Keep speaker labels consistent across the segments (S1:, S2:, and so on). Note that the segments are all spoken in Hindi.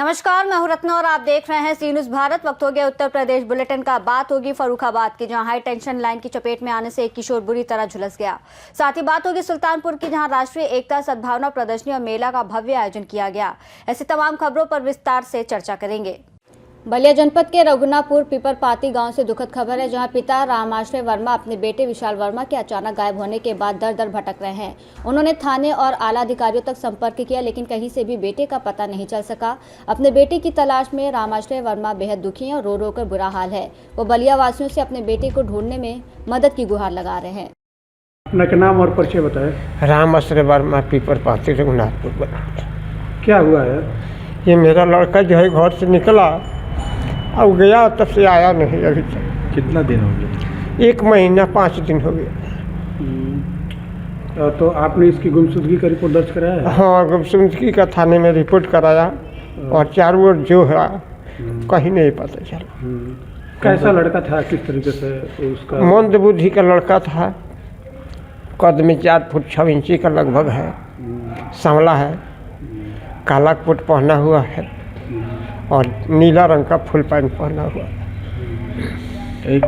S1: नमस्कार, मैं हूं रत्ना और आप देख रहे हैं सी न्यूज़ भारत। वक्त हो गया उत्तर प्रदेश बुलेटिन का। बात होगी फर्रुखाबाद की, जहां हाई टेंशन लाइन की चपेट में आने से एक किशोर बुरी तरह झुलस गया। साथ ही बात होगी सुल्तानपुर की, जहां राष्ट्रीय एकता सद्भावना प्रदर्शनी और मेला का भव्य आयोजन किया गया। ऐसी तमाम खबरों पर विस्तार से चर्चा करेंगे। बलिया जनपद के रघुनापुर पिपरपाती गांव से दुखद खबर है, जहां पिता रामाश्रय वर्मा अपने बेटे विशाल वर्मा के अचानक गायब होने के बाद दर दर भटक रहे हैं। उन्होंने थाने और आला अधिकारियों तक संपर्क किया, लेकिन कहीं से भी बेटे का पता नहीं चल सका। अपने बेटे की तलाश में रामाश्रय वर्मा बेहद दुखी हैं और रो रो कर बुरा हाल है। वो बलिया वासियों से अपने बेटे को ढूंढने में मदद की गुहार लगा रहे हैं।
S2: अपना क्या नाम और परिचय बताएं।
S3: रामाश्रय वर्मा, पिपरपाती, रघुनाथपुर।
S2: क्या हुआ है?
S3: ये मेरा लड़का जो है घर से निकला और गया, तब से आया नहीं अभी तक।
S2: कितना दिन हो गया?
S3: 1 महीना 5 दिन हो गया।
S2: तो आपने इसकी गुमशुदगी का रिपोर्ट दर्ज कराया है?
S3: हाँ, गुमशुदगी का थाने में रिपोर्ट कराया और चारों ओर जो है कहीं नहीं पता चला।
S2: कैसा लड़का था, किस तरीके से उसका?
S3: मंद बुद्धि का लड़का था। कद में 4 फुट 6 इंची का लगभग है। सांवला है, काला कोट पहना हुआ है और नीला रंग का फुल पैंट पहना हुआ।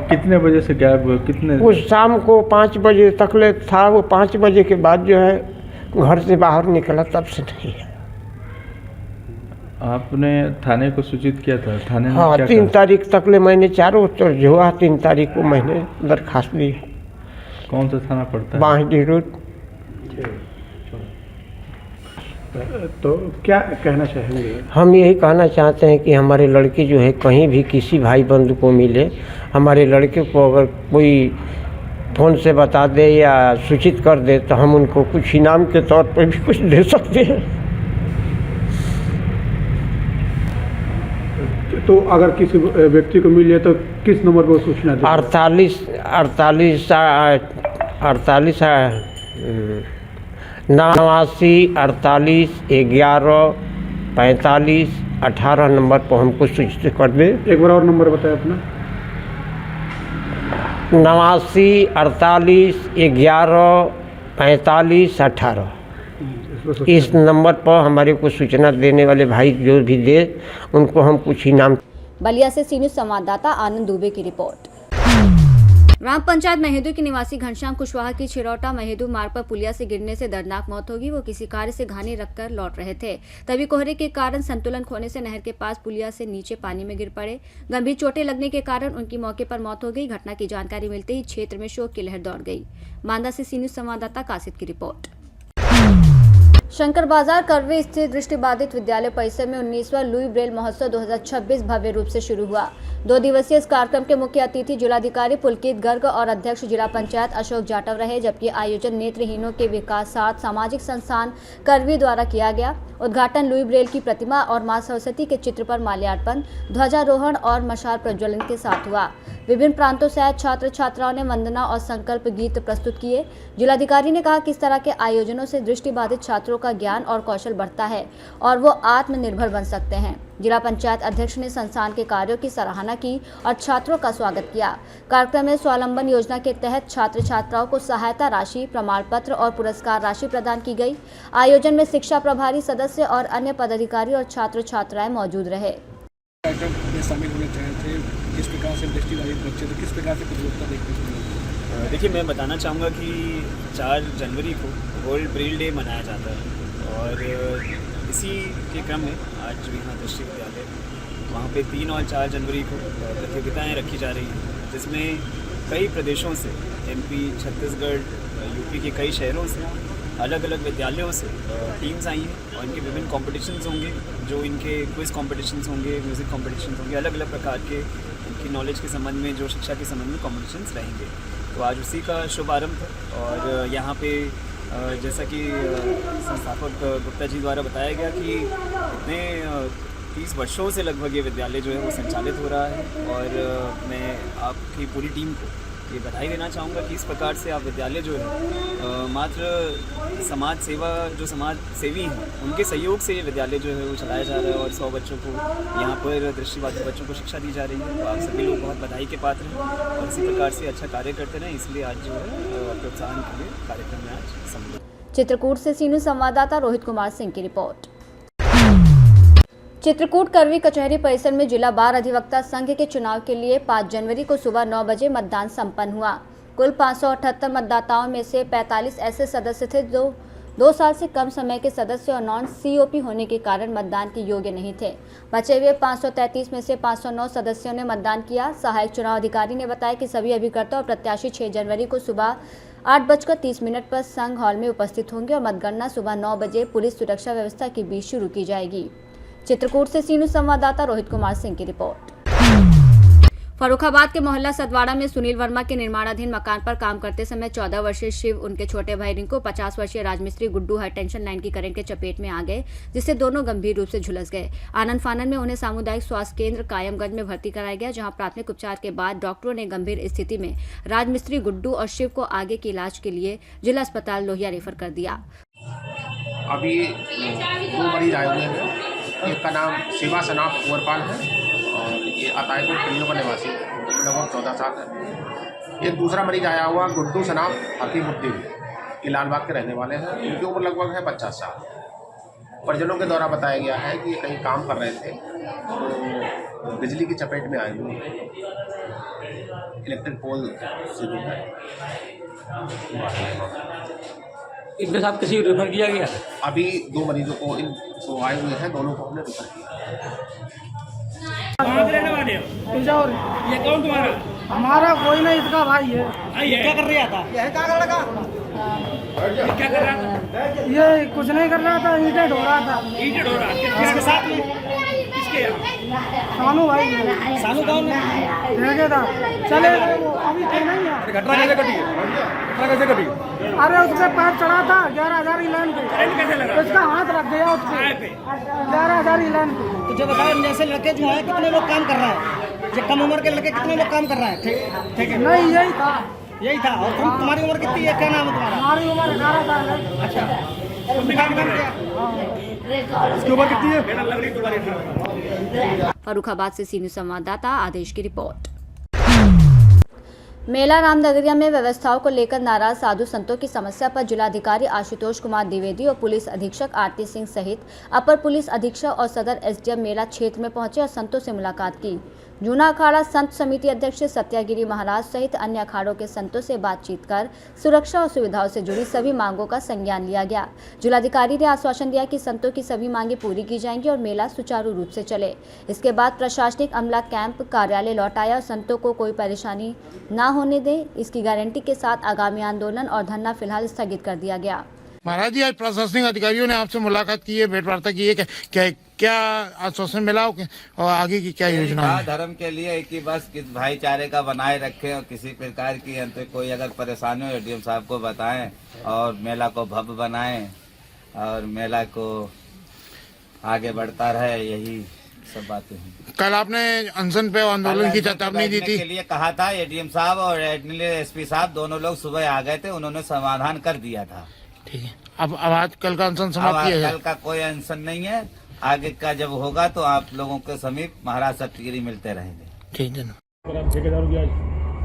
S2: कितने बजे से गायब हुआ? कितने?
S3: उस शाम को 5 बजे तक ले था। वो 5 बजे के बाद जो है घर से बाहर निकला, तब से नहीं है।
S4: आपने थाने को सूचित किया था? थाने
S3: हाँ, 3 तारीख तक ले मैंने चारों तो जो हुआ 3 तारीख को मैंने दरखास्त दी है।
S4: कौन सा थाना पड़ता है?
S3: बांसडीह रोड।
S2: तो क्या कहना चाहेंगे?
S3: हम यही कहना चाहते हैं कि हमारे लड़के जो है कहीं भी किसी भाई बंधु को मिले, हमारे लड़के को अगर कोई फ़ोन से बता दे या सूचित कर दे तो हम उनको कुछ इनाम के तौर पर भी कुछ दे सकते हैं।
S2: तो अगर किसी व्यक्ति को मिले तो किस नंबर पर सूचना दें?
S3: 48 89 48 11 45 18 नंबर पर हमको सूचित कर दे।
S2: एक बार और नंबर बताएं अपना।
S3: 89 48 11 45 18। इस नंबर पर हमारे को सूचना देने वाले भाई जो भी दे, उनको हम कुछ इनाम।
S1: बलिया से सी न्यूज़ संवाददाता आनंद दुबे की रिपोर्ट। ग्राम पंचायत महेदू के निवासी घनश्याम कुशवाहा की छिरौटा महेदू मार्ग पर पुलिया से गिरने से दर्दनाक मौत होगी। वो किसी कार्य से घानी रखकर लौट रहे थे, तभी कोहरे के कारण संतुलन खोने से नहर के पास पुलिया से नीचे पानी में गिर पड़े। गंभीर चोटें लगने के कारण उनकी मौके पर मौत हो गई। घटना की जानकारी मिलते ही क्षेत्र में शोक की लहर दौड़ गई। मांदा से सी न्यूज़ संवाददाता कासिद की रिपोर्ट। शंकर बाजार करवे स्थित दृष्टिबाधित विद्यालय परिसर में 19वां लुई ब्रेल महोत्सव 2026 भव्य रूप से शुरू हुआ। 2 दिवसीय इस कार्यक्रम के मुख्य अतिथि जिलाधिकारी पुलकित गर्ग और अध्यक्ष जिला पंचायत अशोक जाटव रहे, जबकि आयोजन नेत्रहीनों के विकासार्थ सामाजिक संस्थान करवी द्वारा किया गया। उद्घाटन लुई ब्रेल की प्रतिमा और मां सरस्वती के चित्र पर माल्यार्पण, ध्वजारोहण और मशाल प्रज्वलन के साथ हुआ। विभिन्न प्रांतों से आए छात्र छात्राओं ने वंदना और संकल्प गीत प्रस्तुत किए। जिलाधिकारी ने कहा कि इस तरह के आयोजनों से दृष्टिबाधित छात्रों का ज्ञान और कौशल बढ़ता है और वो आत्मनिर्भर बन सकते हैं। जिला पंचायत अध्यक्ष ने संस्थान के कार्यों की सराहना की और छात्रों का स्वागत किया। कार्यक्रम में स्वावलंबन योजना के तहत छात्र छात्राओं को सहायता राशि, प्रमाण पत्र और पुरस्कार राशि प्रदान की गई। आयोजन में शिक्षा प्रभारी सदस्य और अन्य पदाधिकारी और छात्र छात्राएं मौजूद रहे।
S5: कार्यक्रम में शामिल होने चाहे थे, किस प्रकार से दृष्टिबाधित बच्चे थे, किस प्रकार से प्रतियोगिता देखने को मिली?
S6: देखिए, मैं बताना चाहूँगा कि 4 जनवरी को वर्ल्ड ब्रेल डे मनाया जाता है और इसी के क्रम में आज यहाँ दृष्टि विद्यालय वहाँ पे 3 और 4 जनवरी को प्रतियोगिताएँ रखी जा रही हैं, जिसमें कई प्रदेशों से MP, छत्तीसगढ़, UP के कई शहरों से अलग अलग विद्यालयों से टीम्स आई हैं और इनके विभिन्न कॉम्पिटिशन्स होंगे, जो इनके क्विज़ कॉम्पिटिशन्स होंगे, म्यूज़िक कॉम्पिटिशन्स होंगे, अलग अलग प्रकार के इनकी नॉलेज के संबंध में, जो शिक्षा के संबंध में कॉम्पिटिशन्स रहेंगे। तो आज उसी का शुभारंभ है और यहाँ पे जैसा कि संस्थापक गुप्ता जी द्वारा बताया गया कि इतने 30 वर्षों से लगभग ये विद्यालय जो है वो संचालित हो रहा है और मैं आपकी पूरी टीम को ये बधाई देना चाहूँगा कि इस प्रकार से आप विद्यालय जो है मात्र समाज सेवा, जो समाज सेवी हैं उनके सहयोग से ये विद्यालय जो है वो चलाया जा रहा है और 100 बच्चों को यहाँ पर दृष्टिबाधित बच्चों को शिक्षा दी जा रही है। तो आप सभी लोग बहुत बधाई के पात्र हैं और इसी प्रकार से अच्छा कार्य करते रहें, इसलिए आज जो है प्रोत्साहन के लिए कार्यक्रम में आज सम्मिलित।
S1: चित्रकूट से सी न्यूज़ संवाददाता रोहित कुमार सिंह की रिपोर्ट। चित्रकूट करवी कचहरी परिसर में जिला बार अधिवक्ता संघ के चुनाव के लिए 5 जनवरी को सुबह 9 बजे मतदान संपन्न हुआ। कुल 578 मतदाताओं में से 45 ऐसे सदस्य थे जो 2 साल से कम समय के सदस्य और नॉन COP होने के कारण मतदान के योग्य नहीं थे। बचे हुए 533 में से 509 सदस्यों ने मतदान किया। सहायक चुनाव अधिकारी ने बताया कि सभी अभिकर्ता और प्रत्याशी 6 जनवरी को सुबह 8:30 पर संघ हॉल में उपस्थित होंगे और मतगणना सुबह 9 बजे पुलिस सुरक्षा व्यवस्था के बीच शुरू की जाएगी। चित्रकूट से सीनू संवाददाता रोहित कुमार सिंह की रिपोर्ट। फर्रुखाबाद के मोहल्ला सतवाड़ा में सुनील वर्मा के निर्माणाधीन मकान पर काम करते समय 14 वर्षीय शिव, उनके छोटे भाई रिंकू, 50 वर्षीय राजमिस्त्री गुड्डू हाई टेंशन लाइन की करंट के चपेट में आ गए, जिससे दोनों गंभीर रूप से झुलस गए। आनंद फानन में उन्हें सामुदायिक स्वास्थ्य केंद्र कायमगंज में भर्ती कराया गया, जहां प्राथमिक उपचार के बाद डॉक्टरों ने गंभीर स्थिति में राजमिस्त्री गुड्डू और शिव को आगे के इलाज के लिए जिला अस्पताल लोहिया रेफर कर दिया।
S7: अभी 2 मरीज आए हुए हैं। एक का नाम शिवा सनाफ कुंवरपाल है और ये अतायपुर पिल्लों का निवासी लगभग 14 साल है। एक दूसरा मरीज आया हुआ गुड्डू सनाफ हकीमुद्दीन, ये लालबाग के रहने वाले हैं। इनकी उम्र लगभग है 50 साल। परिजनों के द्वारा बताया गया है कि ये कहीं काम कर रहे थे तो बिजली की चपेट में आए हुए हैं, इलेक्ट्रिक पोल से दूर है।
S5: इनके साथ किसी को रेफर किया गया?
S7: अभी 2 मरीजों को इनको आए हुए हैं, दोनों को हमने रेफर किया।
S5: कहाँ के रहने वाले हो? ये कौन तुम्हारा?
S8: हमारा कोई नहीं, इसका भाई है।
S5: क्या कर रहा था?
S8: यह क्या कर लगा?
S5: क्या कर रहा था?
S8: ये कुछ नहीं कर रहा था, ईंटें ढो रहा था।
S5: ईंटें ढो रहा? किसके साथ में? किसके यहाँ?
S8: सानू भाई है।
S5: सानू कौन है?
S8: ठेकेदार। चले वो अभी तो नहीं है।
S5: घटना कैसे घटी? घटना कैसे घटी?
S8: अरे उसके पैर चढ़ा था 11,000 लाइन पे।
S5: करंट कैसे लगा?
S8: उसका हाथ रख गया उस पे 11,000 लाइन पे।
S9: तो जो बताओ, जैसे लड़के जो है कितने लोग काम कर रहा है, जो कम उम्र के लड़के कितने लोग काम कर रहा है? ठीक है,
S8: नहीं यही था।
S9: यही था। और तुम्हारी उम्र कितनी है? क्या नाम है तुम्हारा?
S8: हमारी उम्र 11 साल है।
S9: अच्छा, तुमने काम किया?
S5: उसकी उम्र कितनी है? मेरा लग रही तुम्हारी।
S1: फर्रुखाबाद से सीनू संवाददाता आदेश की रिपोर्ट। मेला रामनगरिया में व्यवस्थाओं को लेकर नाराज साधु संतों की समस्या पर जिलाधिकारी आशुतोष कुमार द्विवेदी और पुलिस अधीक्षक आरती सिंह सहित अपर पुलिस अधीक्षक और सदर SDM मेला क्षेत्र में पहुंचे और संतों से मुलाकात की। जूना अखाड़ा संत समिति अध्यक्ष सत्यागिरी महाराज सहित अन्य अखाड़ों के संतों से बातचीत कर सुरक्षा और सुविधाओं से जुड़ी सभी मांगों का संज्ञान लिया गया। जिलाधिकारी ने आश्वासन दिया कि संतों की सभी मांगें पूरी की जाएंगी और मेला सुचारू रूप से चले। इसके बाद प्रशासनिक अमला कैंप कार्यालय लौट आया और संतों को कोई परेशानी न होने दे, इसकी गारंटी के साथ आगामी आंदोलन और धरना फिलहाल स्थगित कर दिया गया।
S10: महाराज जी, आज प्रशासनिक अधिकारियों ने आपसे मुलाकात की है, भेंट वार्ता की है, क्या आश्वासन मिला और आगे की क्या योजना है?
S11: धर्म के लिए एक ही बस किस भाईचारे का बनाए रखें और किसी प्रकार की अंत कोई अगर परेशानी हो ADM साहब को बताएं और मेला को भव्य बनाएं और मेला को आगे बढ़ता रहे, यही सब बातें हैं।
S10: कल आपने अनशन पे आंदोलन की चेतावनी दी थी,
S11: के लिए कहा था। ADM साहब और SP साहब दोनों लोग सुबह आ गए थे, उन्होंने समाधान कर दिया था।
S10: ठीक है, अब आज कल का अनशन समाप्त किया है?
S11: कल का कोई अनशन नहीं है, आगे का जब होगा तो आप लोगों के समीप महाराज सत्यागिरी मिलते रहेंगे।
S10: ठीक है।
S5: ठेकेदारों की आज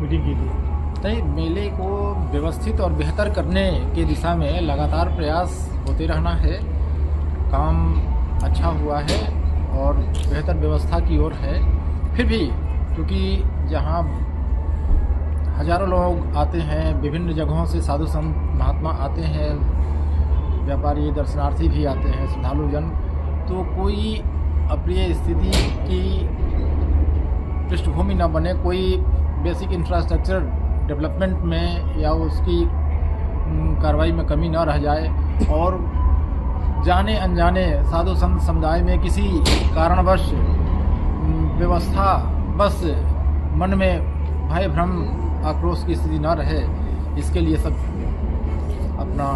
S5: मीटिंग की थी।
S12: नहीं, मेले को व्यवस्थित और बेहतर करने की दिशा में लगातार प्रयास होते रहना है। काम अच्छा हुआ है और बेहतर व्यवस्था की ओर है। फिर भी क्योंकि जहां हजारों लोग आते हैं, विभिन्न जगहों से साधु संत महात्मा आते हैं, व्यापारी दर्शनार्थी भी आते हैं, श्रद्धालुजन, तो कोई अप्रिय स्थिति की पृष्ठभूमि न बने, कोई बेसिक इंफ्रास्ट्रक्चर डेवलपमेंट में या उसकी कार्रवाई में कमी न रह जाए और जाने अनजाने साधु संत समुदाय में किसी कारणवश व्यवस्था बस मन में भय भ्रम आक्रोश की स्थिति न रहे, इसके लिए सब अपना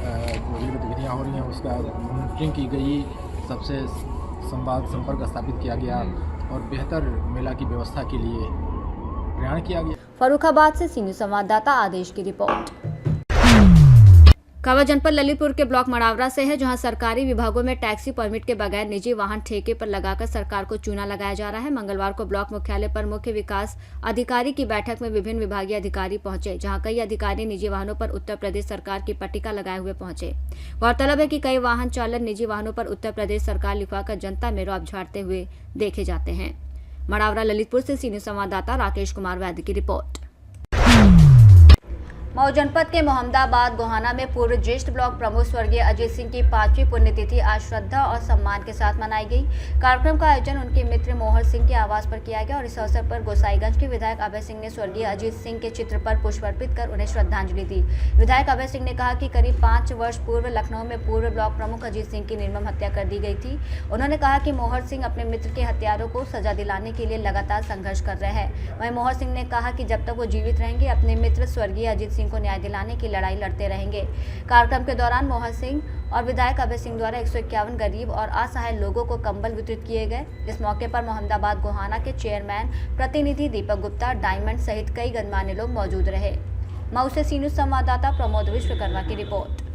S12: जो भी गतिविधियाँ हो रही हैं उसका मॉनिटरिंग की गई, सबसे संपर्क स्थापित किया गया और बेहतर मेला की व्यवस्था के लिए प्रयास किया गया।
S1: फर्रुखाबाद से सीनियर संवाददाता आदेश की रिपोर्ट। खबर जनपद ललितपुर के ब्लॉक मड़ावरा से है, जहां सरकारी विभागों में टैक्सी परमिट के बगैर निजी वाहन ठेके पर लगाकर सरकार को चूना लगाया जा रहा है। मंगलवार को ब्लॉक मुख्यालय पर मुख्य विकास अधिकारी की बैठक में विभिन्न विभागीय अधिकारी पहुंचे, जहां कई अधिकारी निजी वाहनों पर उत्तर प्रदेश सरकार की पट्टिका लगाए हुए पहुंचे। गौरतलब है कि कई वाहन चालक निजी वाहनों पर उत्तर प्रदेश सरकार लिखवाकर जनता में रौब झाड़ते हुए देखे जाते हैं। मड़ावरा ललितपुर से सीनियर संवाददाता राकेश कुमार वैद्य की रिपोर्ट। मऊ जनपद के मोहम्मदाबाद गोहाना में पूर्व ज्येष्ठ ब्लॉक प्रमुख स्वर्गीय अजीत सिंह की 5वीं पुण्यतिथि आज श्रद्धा और सम्मान के साथ मनाई गई। कार्यक्रम का आयोजन उनके मित्र मोहर सिंह के आवास पर किया गया और इस अवसर पर गोसाईगंज के विधायक अभय सिंह ने स्वर्गीय अजीत सिंह के चित्र पर पुष्प अर्पित कर उन्हें श्रद्धांजलि दी। विधायक अभय सिंह ने कहा कि करीब 5 वर्ष पूर्व लखनऊ में पूर्व ब्लॉक प्रमुख अजीत सिंह की निर्मम हत्या कर दी गई थी। उन्होंने कहा कि मोहर सिंह अपने मित्र के हत्यारों को सजा दिलाने के लिए लगातार संघर्ष कर रहे हैं। वहीं मोहर सिंह ने कहा कि जब तक वो जीवित रहेंगे अपने मित्र स्वर्गीय अजीत सिंह को न्याय दिलाने की लड़ाई लड़ते रहेंगे। कार्यक्रम के दौरान मोहन सिंह और विधायक अभय सिंह द्वारा 151 गरीब और असहाय लोगों को कंबल वितरित किए गए। इस मौके पर मोहम्मदाबाद गोहाना के चेयरमैन प्रतिनिधि दीपक गुप्ता, डायमंड सहित कई गणमान्य लोग मौजूद रहे। मऊ से सी न्यूज संवाददाता प्रमोद विश्वकर्मा की रिपोर्ट।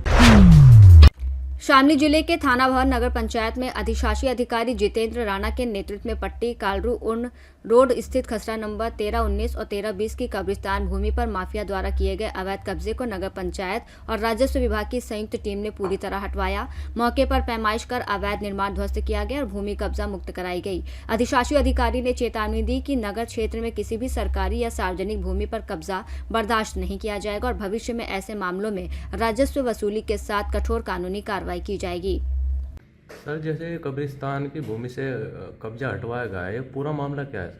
S1: शामली जिले के थाना भवन नगर पंचायत में अधिशासी अधिकारी जितेंद्र राणा के नेतृत्व में पट्टी कालरू उन रोड स्थित खसरा नंबर 1319 और 1320 की कब्रिस्तान भूमि पर माफिया द्वारा किए गए अवैध कब्जे को नगर पंचायत और राजस्व विभाग की संयुक्त टीम ने पूरी तरह हटवाया। मौके पर पैमाइश कर अवैध निर्माण ध्वस्त किया गया और भूमि कब्जा मुक्त कराई गई। अधिशासी अधिकारी ने चेतावनी दी कि नगर क्षेत्र में किसी भी सरकारी या सार्वजनिक भूमि पर कब्जा बर्दाश्त नहीं किया जाएगा और भविष्य में ऐसे मामलों में राजस्व वसूली के साथ कठोर कानूनी कार्रवाई की जाएगी।
S13: सर, जैसे कब्रिस्तान की भूमि से कब्जा हटवाया गया है, पूरा मामला क्या है?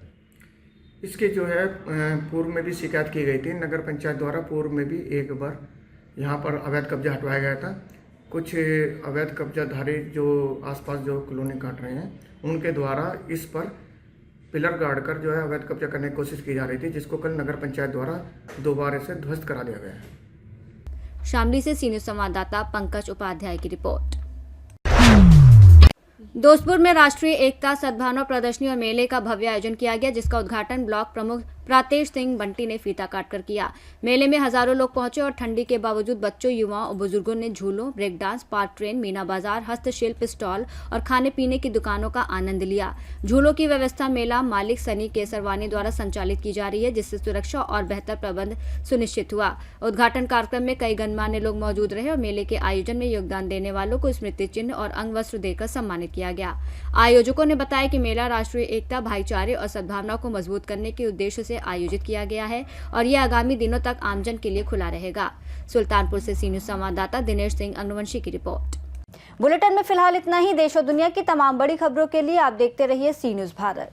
S14: इसके जो है पूर्व में भी शिकायत की गई थी नगर पंचायत द्वारा। पूर्व में भी एक बार यहाँ पर अवैध कब्जा हटवाया गया था। कुछ अवैध कब्जाधारी जो आसपास जो कॉलोनी काट रहे हैं उनके द्वारा इस पर पिलर गाड़ कर जो है अवैध कब्जा करने की कोशिश की जा रही थी, जिसको कल नगर पंचायत द्वारा दोबारा से ध्वस्त करा दिया गया है।
S1: शामली से सीनियर संवाददाता पंकज उपाध्याय की रिपोर्ट। दोस्तपुर में राष्ट्रीय एकता सद्भावना प्रदर्शनी और मेले का भव्य आयोजन किया गया, जिसका उद्घाटन ब्लॉक प्रमुख प्रातेश सिंह बंटी ने फीता काटकर किया। मेले में हजारों लोग पहुंचे और ठंडी के बावजूद बच्चों, युवाओं और बुजुर्गों ने झूलों, ब्रेक डांस, पार्क ट्रेन, मीना बाजार, हस्तशिल्प स्टॉल और खाने पीने की दुकानों का आनंद लिया। झूलों की व्यवस्था मेला मालिक सनी केसरवानी द्वारा संचालित की जा रही है, जिससे सुरक्षा और बेहतर प्रबंध सुनिश्चित हुआ। उद्घाटन कार्यक्रम में कई गणमान्य लोग मौजूद रहे और मेले के आयोजन में योगदान देने वालों को स्मृति चिन्ह और अंग वस्त्र देकर सम्मानित किया गया। आयोजकों ने बताया कि मेला राष्ट्रीय एकता, भाईचारे और सद्भावना को मजबूत करने के उद्देश्य से आयोजित किया गया है और यह आगामी दिनों तक आमजन के लिए खुला रहेगा। सुल्तानपुर से सी न्यूज संवाददाता दिनेश सिंह अंगवंशी की रिपोर्ट। बुलेटिन में फिलहाल इतना ही। देश और दुनिया की तमाम बड़ी खबरों के लिए आप देखते रहिए सी न्यूज भारत।